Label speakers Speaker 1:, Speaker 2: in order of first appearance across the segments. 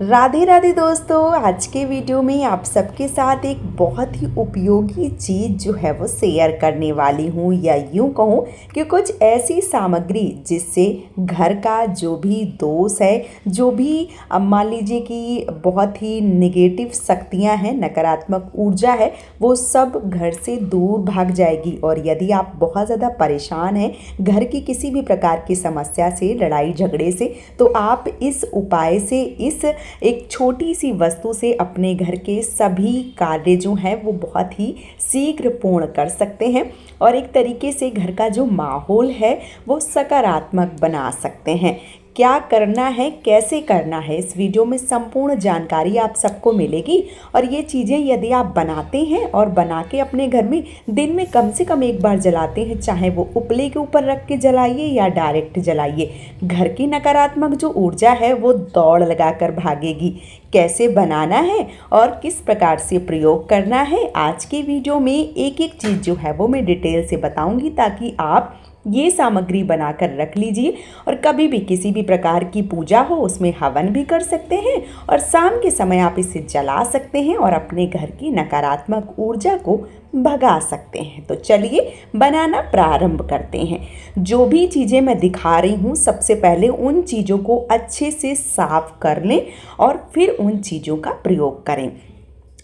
Speaker 1: राधे राधे दोस्तों, आज के वीडियो में आप सबके साथ एक बहुत ही उपयोगी चीज़ जो है वो शेयर करने वाली हूँ, या यूँ कहूँ कि कुछ ऐसी सामग्री जिससे घर का जो भी दोष है, जो भी मान लीजिए कि बहुत ही नेगेटिव शक्तियाँ हैं, नकारात्मक ऊर्जा है, वो सब घर से दूर भाग जाएगी। और यदि आप बहुत ज़्यादा परेशान हैं घर की किसी भी प्रकार की समस्या से, लड़ाई झगड़े से, तो आप इस उपाय से, इस एक छोटी सी वस्तु से अपने घर के सभी कार्य जो हैं वो बहुत ही शीघ्र पूर्ण कर सकते हैं और एक तरीके से घर का जो माहौल है वो सकारात्मक बना सकते हैं। क्या करना है, कैसे करना है, इस वीडियो में संपूर्ण जानकारी आप सबको मिलेगी। और ये चीज़ें यदि आप बनाते हैं और बना के अपने घर में दिन में कम से कम एक बार जलाते हैं, चाहे वो उपले के ऊपर रख के जलाइए या डायरेक्ट जलाइए, घर की नकारात्मक जो ऊर्जा है वो दौड़ लगाकर भागेगी। कैसे बनाना है और किस प्रकार से प्रयोग करना है, आज के वीडियो में एक एक चीज़ जो है वो मैं डिटेल से बताऊंगी, ताकि आप ये सामग्री बनाकर रख लीजिए और कभी भी किसी भी प्रकार की पूजा हो उसमें हवन भी कर सकते हैं और शाम के समय आप इसे जला सकते हैं और अपने घर की नकारात्मक ऊर्जा को भगा सकते हैं। तो चलिए बनाना प्रारंभ करते हैं। जो भी चीज़ें मैं दिखा रही हूँ, सबसे पहले उन चीज़ों को अच्छे से साफ कर लें और फिर उन चीज़ों का प्रयोग करें।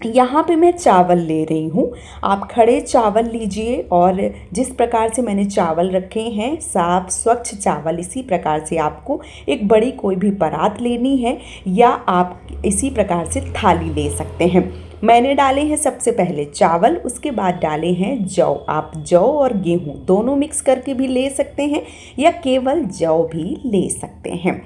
Speaker 1: यहाँ पे मैं चावल ले रही हूँ, आप खड़े चावल लीजिए और जिस प्रकार से मैंने चावल रखे हैं, साफ स्वच्छ चावल, इसी प्रकार से आपको एक बड़ी कोई भी परात लेनी है या आप इसी प्रकार से थाली ले सकते हैं। मैंने डाले हैं सबसे पहले चावल, उसके बाद डाले हैं जौ। आप जौ और गेहूँ दोनों मिक्स करके भी ले सकते हैं या केवल जौ भी ले सकते हैं।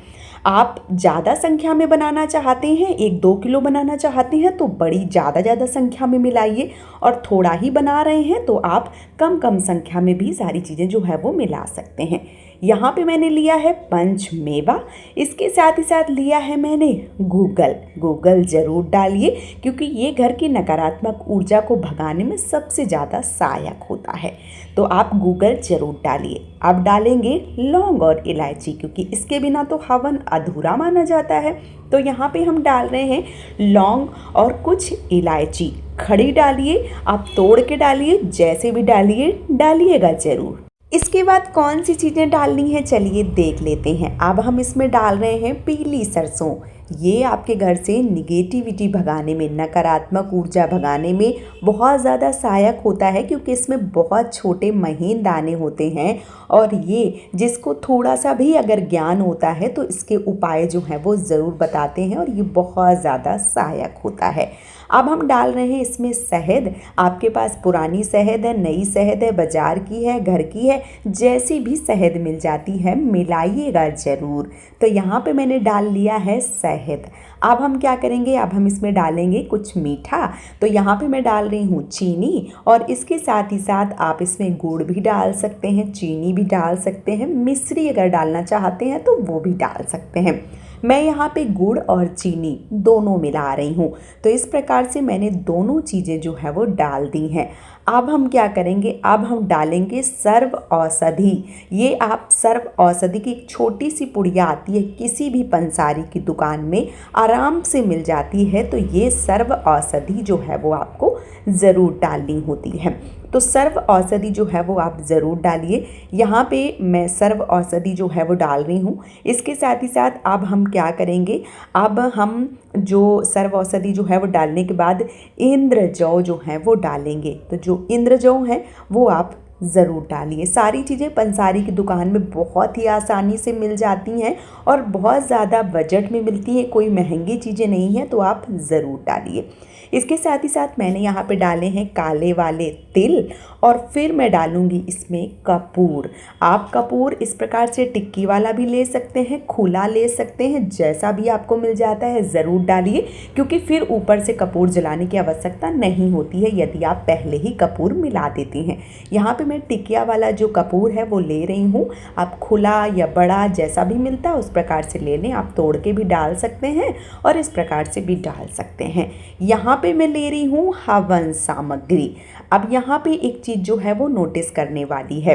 Speaker 1: आप ज़्यादा संख्या में बनाना चाहते हैं, 1-2 किलो बनाना चाहते हैं तो बड़ी ज़्यादा संख्या में मिलाइए, और थोड़ा ही बना रहे हैं तो आप कम कम संख्या में भी सारी चीज़ें जो है वो मिला सकते हैं। यहाँ पे मैंने लिया है पंचमेवा, इसके साथ ही साथ लिया है मैंने गूगल। गूगल ज़रूर डालिए क्योंकि ये घर की नकारात्मक ऊर्जा को भगाने में सबसे ज़्यादा सहायक होता है, तो आप गूगल ज़रूर डालिए। अब डालेंगे लौंग और इलायची, क्योंकि इसके बिना तो हवन अधूरा माना जाता है। तो यहाँ पे हम डाल रहे हैं लौंग और कुछ इलायची। खड़ी डालिए, आप तोड़ के डालिए, जैसे भी डालिए, डालिएगा ज़रूर। इसके बाद कौन सी चीज़ें डालनी है चलिए देख लेते हैं। अब हम इसमें डाल रहे हैं पीली सरसों। ये आपके घर से निगेटिविटी भगाने में, नकारात्मक ऊर्जा भगाने में बहुत ज़्यादा सहायक होता है, क्योंकि इसमें बहुत छोटे महीन दाने होते हैं और ये जिसको थोड़ा सा भी अगर ज्ञान होता है तो इसके उपाय जो हैं वो ज़रूर बताते हैं और ये बहुत ज़्यादा सहायक होता है। अब हम डाल रहे हैं इसमें शहद। आपके पास पुरानी शहद है, नई शहद है, बाज़ार की है, घर की है, जैसी भी शहद मिल जाती है मिलाइएगा ज़रूर। तो यहाँ पे मैंने डाल लिया है शहद। अब हम क्या करेंगे, अब हम इसमें डालेंगे कुछ मीठा। तो यहाँ पे मैं डाल रही हूँ चीनी, और इसके साथ ही साथ आप इसमें गुड़ भी डाल सकते हैं, चीनी भी डाल सकते हैं, मिश्री अगर डालना चाहते हैं तो वो भी डाल सकते हैं। मैं यहाँ पे गुड़ और चीनी दोनों मिला रही हूँ। तो इस प्रकार से मैंने दोनों चीज़ें जो है वो डाल दी हैं। अब हम क्या करेंगे, अब हम डालेंगे सर्व औषधि। ये आप सर्व औषधि की एक छोटी सी पुड़िया आती है, किसी भी पंसारी की दुकान में आराम से मिल जाती है। तो ये सर्व औषधि जो है वो आपको ज़रूर डालनी होती है। तो सर्व औषधि जो है वो आप ज़रूर डालिए। यहाँ पे मैं सर्व औषधि जो है वो डाल रही हूँ। इसके साथ ही साथ अब हम क्या करेंगे, अब हम जो सर्व औषधि जो है वो डालने के बाद इंद्र जौ जो है वो डालेंगे। तो जो इंद्र जौ है वो आप ज़रूर डालिए। सारी चीज़ें पंसारी की दुकान में बहुत ही आसानी से मिल जाती हैं और बहुत ज़्यादा बजट में मिलती है, कोई महंगी चीज़ें नहीं हैं, तो आप ज़रूर डालिए। इसके साथ ही साथ मैंने यहाँ पे डाले हैं काले वाले तिल, और फिर मैं डालूँगी इसमें कपूर। आप कपूर इस प्रकार से टिक्की वाला भी ले सकते हैं, खुला ले सकते हैं, जैसा भी आपको मिल जाता है ज़रूर डालिए, क्योंकि फिर ऊपर से कपूर जलाने की आवश्यकता नहीं होती है यदि आप पहले ही कपूर मिला देती हैं। यहाँ पे मैं टिकिया वाला जो कपूर है वो ले रही हूँ। आप खुला या बड़ा जैसा भी मिलता है उस प्रकार से ले लें, आप तोड़ के भी डाल सकते हैं और इस प्रकार से भी डाल सकते हैं। यहाँ पे मैं ले रही हूँ हवन सामग्री। अब यहाँ पे एक चीज़ जो है वो नोटिस करने वाली है,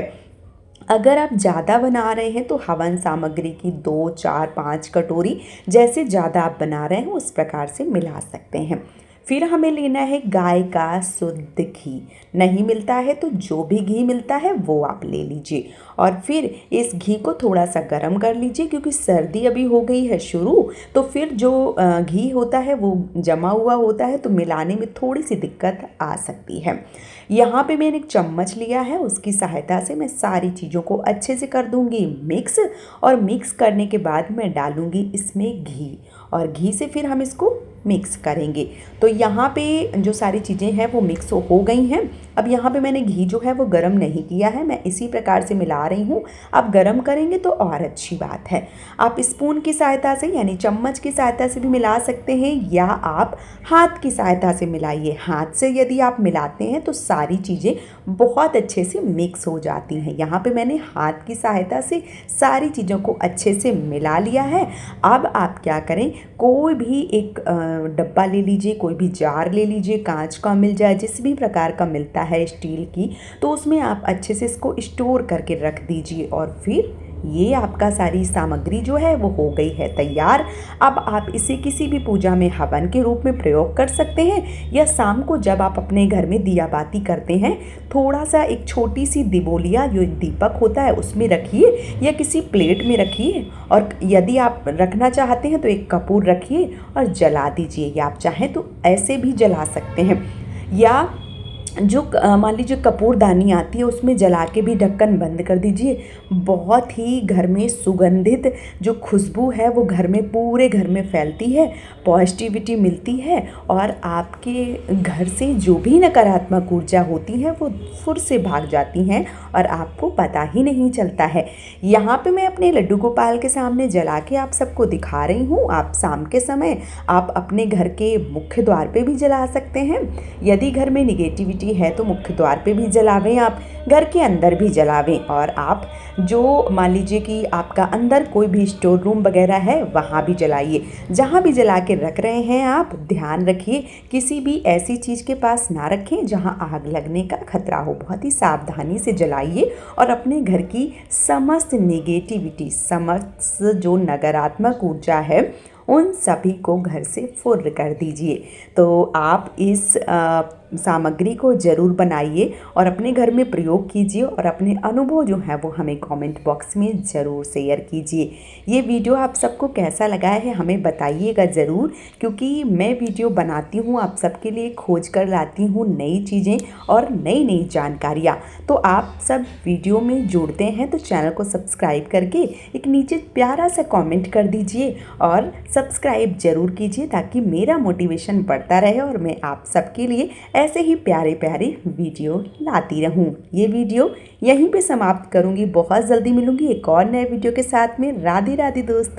Speaker 1: अगर आप ज़्यादा बना रहे हैं तो हवन सामग्री की 2, 4, 5 कटोरी जैसे ज़्यादा आप बना रहे हैं उस प्रकार से मिला सकते हैं। फिर हमें लेना है गाय का शुद्ध घी। नहीं मिलता है तो जो भी घी मिलता है वो आप ले लीजिए और फिर इस घी को थोड़ा सा गर्म कर लीजिए, क्योंकि सर्दी अभी हो गई है शुरू, तो फिर जो घी होता है वो जमा हुआ होता है तो मिलाने में थोड़ी सी दिक्कत आ सकती है। यहाँ पे मैंने एक चम्मच लिया है, उसकी सहायता से मैं सारी चीज़ों को अच्छे से कर दूँगी मिक्स, और मिक्स करने के बाद मैं डालूँगी इसमें घी, और घी से फिर हम इसको मिक्स करेंगे। तो यहाँ पे जो सारी चीज़ें हैं वो मिक्स हो गई हैं। अब यहाँ पे मैंने घी जो है वो गरम नहीं किया है, मैं इसी प्रकार से मिला रही हूँ। आप गरम करेंगे तो और अच्छी बात है। आप स्पून की सहायता से यानी चम्मच की सहायता से भी मिला सकते हैं, या आप हाथ की सहायता से मिलाइए। हाथ से यदि आप मिलाते हैं तो सारी चीज़ें बहुत अच्छे से मिक्स हो जाती हैं। यहाँ पे मैंने हाथ की सहायता से सारी चीज़ों को अच्छे से मिला लिया है। अब आप क्या करें, कोई भी एक डब्बा ले लीजिए, कोई भी जार ले लीजिए, कांच का मिल जाए, जिस भी प्रकार का मिलता है स्टील की, तो उसमें आप अच्छे से इसको स्टोर करके रख दीजिए। और फिर ये आपका सारी सामग्री जो है वो हो गई है तैयार। अब आप इसे किसी भी पूजा में हवन के रूप में प्रयोग कर सकते हैं, या शाम को जब आप अपने घर में दिया बाती करते हैं, थोड़ा सा एक छोटी सी दिबोलिया जो एक दीपक होता है उसमें रखिए, या किसी प्लेट में रखिए, और यदि आप रखना चाहते हैं तो एक कपूर रखिए और जला दीजिए, या आप चाहें तो ऐसे भी जला सकते हैं, या जो मान लीजिए कपूरदानी आती है उसमें जला के भी ढक्कन बंद कर दीजिए। बहुत ही घर में सुगंधित जो खुशबू है वो घर में पूरे घर में फैलती है, पॉजिटिविटी मिलती है, और आपके घर से जो भी नकारात्मक ऊर्जा होती है वो फुर से भाग जाती हैं और आपको पता ही नहीं चलता है। यहाँ पे मैं अपने लड्डू गोपाल के सामने जला के आप सबको दिखा रही हूँ। आप शाम के समय आप अपने घर के मुख्य द्वार पे भी जला सकते हैं। यदि घर में निगेटिविटी है तो मुख्य द्वार पे भी जलावें, आप घर के अंदर भी जलावें, और आप जो मान लीजिए कि आपका अंदर कोई भी स्टोर रूम वगैरह है वहाँ भी जलाइए। जहाँ भी जला के रख रहे हैं आप ध्यान रखिए किसी भी ऐसी चीज़ के पास ना रखें जहाँ आग लगने का खतरा हो। बहुत ही सावधानी से जलाइए और अपने घर की समस्त नेगेटिविटी, समस्त जो नकारात्मक ऊर्जा है उन सभी को घर से फुर्र कर दीजिए। तो आप इस सामग्री को ज़रूर बनाइए और अपने घर में प्रयोग कीजिए, और अपने अनुभव जो है वो हमें कमेंट बॉक्स में ज़रूर शेयर कीजिए। ये वीडियो आप सबको कैसा लगा है हमें बताइएगा ज़रूर, क्योंकि मैं वीडियो बनाती हूँ आप सबके लिए, खोज कर लाती हूँ नई चीज़ें और नई नई जानकारियाँ। तो आप सब वीडियो में जुड़ते हैं तो चैनल को सब्सक्राइब करके एक नीचे प्यारा सा कमेंट कर दीजिए और सब्सक्राइब ज़रूर कीजिए, ताकि मेरा मोटिवेशन बढ़ता रहे और मैं आप सबके लिए ऐसे ही प्यारे प्यारे वीडियो लाती रहूं। ये वीडियो यहीं पे समाप्त करूंगी, बहुत जल्दी मिलूंगी एक और नए वीडियो के साथ में। राधे राधे दोस्तों।